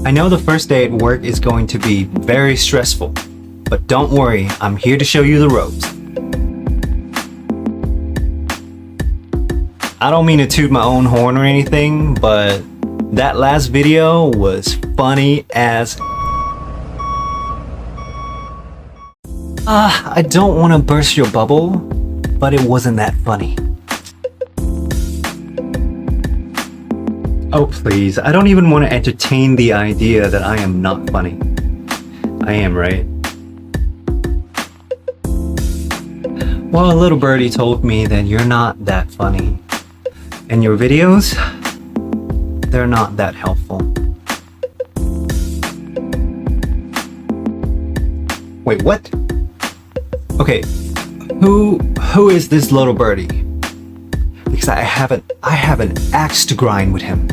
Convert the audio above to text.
I know the first day at work is going to be very stressful, but don't worry, I'm here to show you the ropes. I don't mean to toot my own horn or anything, but that last video was funny as... I don't want to burst your bubble, but it wasn't that funny. Oh please, I don't even want to entertain the idea that I am not funny. I am, right? Well, a little birdie told me that you're not that funny. And your videos, they're not that helpful. Wait, what? Okay, who is this little birdie? Because I have an axe to grind with him.